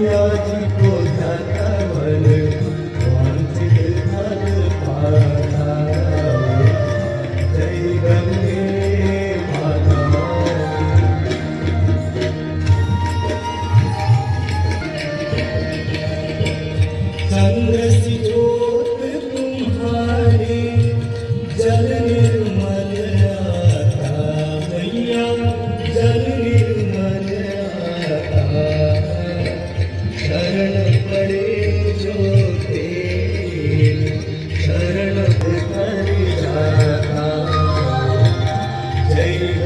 मैया जी को ध्याता मन वांछित फल पाता। जय गंगे माता चंद्र सी ज्योत तुम्हारी जल निर्मल आता। मैया जल निर्मल आता। शरण पड़े जो तेरे शरण कर जाता। जय